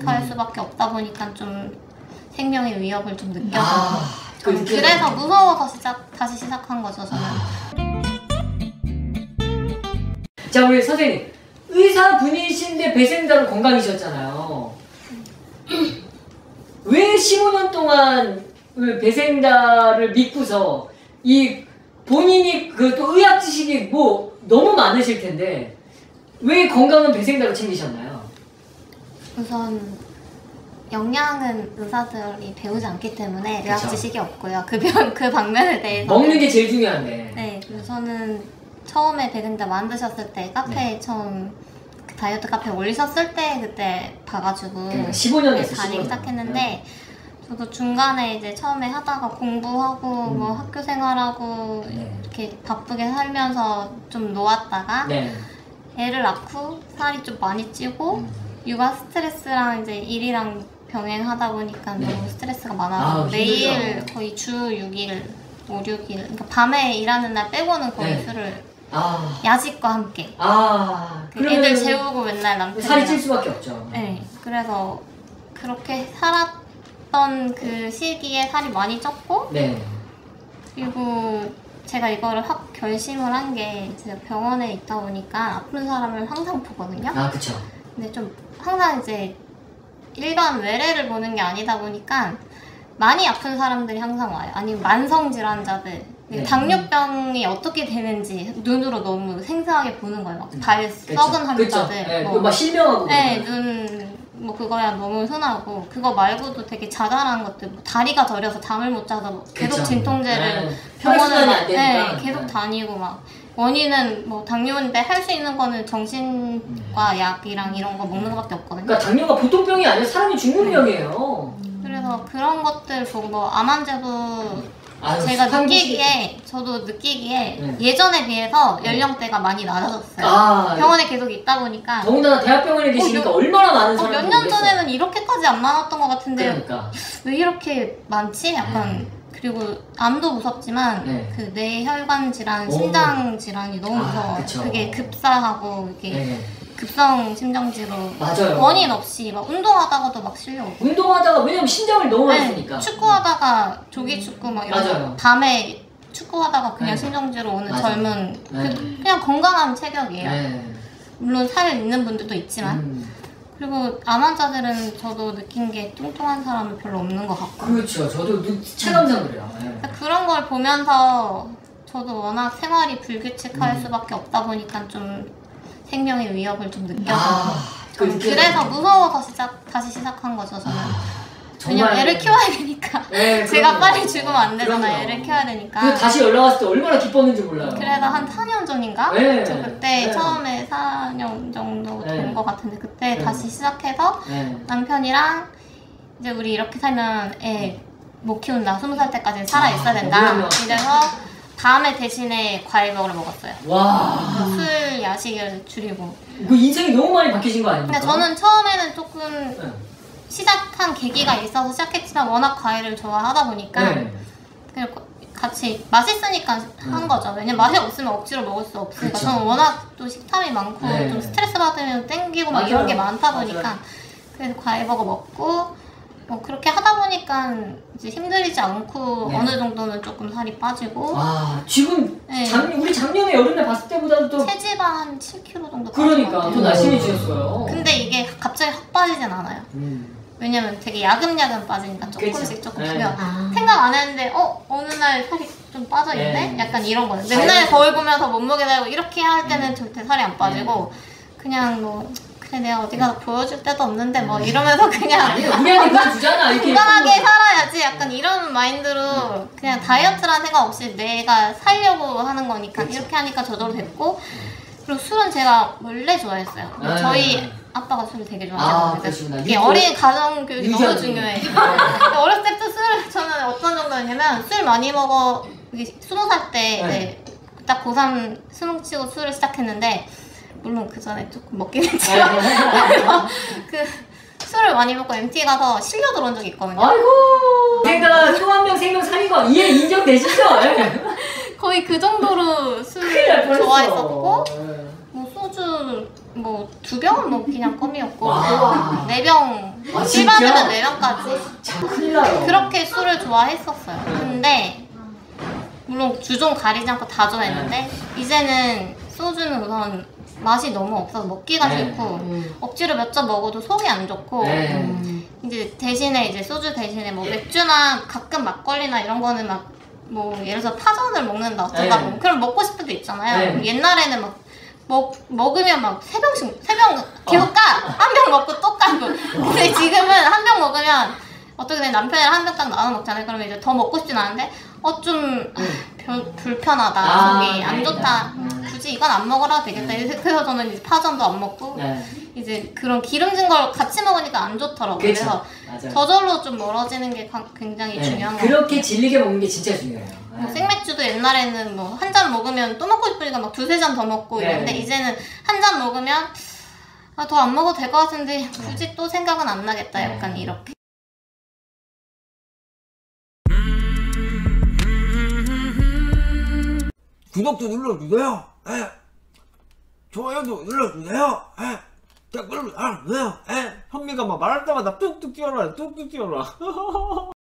불규칙할 수밖에 없다 보니까 좀 생명의 위협을 좀 느껴서 그래서 무서워서 다시 시작한 거죠, 저는. 자, 우리 선생님, 의사분이신데 배생자로 건강이셨잖아요. 왜 15년 동안 배생자를 믿고서 본인이 또 의학 지식이 뭐 너무 많으실 텐데 왜 건강은 배생자로 챙기셨나요? 우선 영양은 의사들이 배우지 않기 때문에 의학 지식이 없고요. 그 방면에 대해서 먹는 게 제일 중요한데. 네, 그래서 저는 처음에 배생자 만드셨을 때 카페에 처음 다이어트 카페 올리셨을 때 그때 봐가지고 15년 됐어요. 다니기 시작했는데 저도 중간에 이제 처음에 하다가 공부하고 뭐 학교 생활하고 이렇게 바쁘게 살면서 좀 놓았다가 애를 낳고 살이 좀 많이 찌고 육아 스트레스랑 이제 일이랑 병행하다 보니까 너무 스트레스가 많아서 매일 거의 주 6일, 5, 6일 그러니까 밤에 일하는 날 빼고는 거의 술을 야식과 함께 애들 재우고 맨날 남편이랑 살이 찔 수밖에 없죠. 네, 그래서 그렇게 살았던 그 시기에 살이 많이 쪘고 그리고 제가 이거를 확 결심을 한 게 제가 병원에 있다 보니까 아픈 사람을 항상 보거든요. 그쵸. 근데 좀 항상 이제 일반 외래를 보는 게 아니다 보니까 많이 아픈 사람들이 항상 와요. 아니면 만성 질환자들. 당뇨병이 어떻게 되는지 눈으로 너무 생생하게 보는 거예요. 발 썩은 환자들. 막 실명하고. 눈 뭐 그거야 너무 흔하고 그거 말고도 되게 자잘한 것들 뭐 다리가 저려서 잠을 못 자서 계속 진통제를 병원에 계속 다니고 막 원인은 뭐 당뇨인데 할 수 있는 거는 정신과 약이랑 이런 거 먹는 거밖에 없거든요. 그러니까 당뇨가 보통 병이 아니라 사람이 죽는 병이에요. 그래서 그런 것들 보고 뭐 암환자도 제가 저도 느끼기에 예전에 비해서 연령대가 많이 낮아졌어요. 병원에 계속 있다 보니까 더군다나 대학병원에 계시니까 얼마나 많은 사람이 몇 년 전에는 이렇게까지 안 많았던 것 같은데 왜 이렇게 많지? 약간 그리고 암도 무섭지만 그 뇌혈관 질환, 심장 질환이 너무 무서워요. 그게 급사하고 이게 급성 심정지로 원인 없이 막 운동하다가도 막 실려오고 운동하다가 왜냐면 신장을 너무 많이 쓰니까 축구하다가 조기 축구 막 이런 거 밤에 축구하다가 그냥 심정지로 오는 젊은 그냥 건강한 체격이에요. 물론 살을 있는 분들도 있지만 그리고 암 환자들은 저도 느낀 게 뚱뚱한 사람은 별로 없는 것 같고 그렇죠. 저도 체감상 그래요. 그런 걸 보면서 저도 워낙 생활이 불규칙할 수밖에 없다 보니까 좀 생명의 위협을 좀 느껴서 그래서 무서워서 다시 시작한 거죠, 저는. 왜냐면 애를 키워야 되니까 제가 빨리 죽으면 안 되잖아요. 애를 키워야 되니까. 다시 연락 왔을 때 얼마나 기뻤는지 몰라요. 그래서 한 4년 전인가? 저 그때 처음에 4년 정도 된 것 같은데 그때 다시 시작해서 남편이랑 이제 우리 이렇게 살면 애 못 키운다. 20살 때까지는 살아있어야 된다. 이래서 다음에 대신에 과일 먹으러 먹었어요. 술, 야식을 줄이고. 그 인생이 너무 많이 바뀌신 거 아닙니까? 근데 저는 처음에는 조금 시작한 계기가 있어서 시작했지만 워낙 과일을 좋아하다 보니까 그리고 같이 맛있으니까 한 거죠. 왜냐면 맛이 없으면 억지로 먹을 수 없으니까. 저는 워낙 또 식탐이 많고 좀 스트레스 받으면 땡기고 막 이런 게 많다 보니까 그래서 과일 먹고 뭐 그렇게 하다 보니까 이제 힘들지 않고 어느 정도는 조금 살이 빠지고 지금 우리 작년에 여름에 봤을 때보다도 또 체지방 한 7kg 정도 그러니까 더 날씬해지셨어요. 근데 이게 갑자기 확 빠지진 않아요. 왜냐면 되게 야금야금 빠지니까 조금씩 조금씩 생각 안 했는데 어느 날 살이 좀 빠져있네? 약간 이런 거는 맨날 거울 보면서 몸무게 달고 이렇게 할 때는 절대 살이 안 빠지고 그냥 뭐 그래 내가 어디 가서 보여줄 데도 없는데 뭐 이러면서 그냥 건강하게 살아야지 약간 이런 마인드로 그냥 다이어트라는 생각 없이 내가 살려고 하는 거니까 이렇게 하니까 저절로 됐고 그리고 술은 제가 원래 좋아했어요. 저희 아빠가 술을 되게 좋아하시거든요. 어린 가정 교육이 너무 중요해. 어렸을 때부터 술을 저는 어떤 정도였냐면 술 많이 먹어 20살 때 딱 고3 수능 치고 술을 시작했는데 물론 그 전에 조금 먹긴 했지만 그 술을 많이 먹고 MT 가서 실려 들어온 적이 있거든요. 아이고 제가 또 한 명 생명 살인거 이해 인정되시죠? 거의 그 정도로 술을 좋아했었고 뭐 소주 뭐 2병은 뭐 그냥 껌이었고 4병 아, 술 진짜? 받으면 내년까지. 참 큰일 나요. 그렇게 술을 좋아했었어요. 근데 물론 주종 가리지 않고 다 좋아했는데 이제는 소주는 우선 맛이 너무 없어서 먹기가 네. 싫고 억지로 몇 잔 먹어도 속이 안 좋고 이제 대신에 이제 소주 대신에 뭐 맥주나 가끔 막걸리나 이런 거는 막 뭐 예를 들어서 파전을 먹는다 어쩌다 보면 그럼 먹고 싶을 때 있잖아요. 네. 옛날에는 막 먹으면 막 세 병 계속 까! 한 병 먹고 또 까고. 근데 지금은 한 병 먹으면 어떻게 된 남편이랑 한 병 딱 나눠 먹잖아요. 그러면 이제 더 먹고 싶진 않은데 좀 불편하다. 속이 안 좋다. 굳이 이건 안 먹어라 되겠다. 그래서 저는 이제 파전도 안 먹고 이제 그런 기름진 걸 같이 먹으니까 안 좋더라고요. 그쵸. 그래서 저절로 좀 멀어지는 게 굉장히 중요한 것 같아요. 그렇게 질리게 먹는 게 진짜 중요해요. 뭐 생맥주도 옛날에는 뭐 한 잔 먹으면 또 먹고 싶으니까 막 두세 잔 더 먹고 이랬는데 이제는 한 잔 먹으면 더 안 먹어도 될 것 같은데 굳이 또 생각은 안 나겠다. 약간 이렇게. 구독도 눌러주세요. 좋아요도 눌러주세요. 댓글도 달아주세요. 현미가 막 말할 때마다 뚝뚝 뛰어라, 뚝뚝 뛰어라.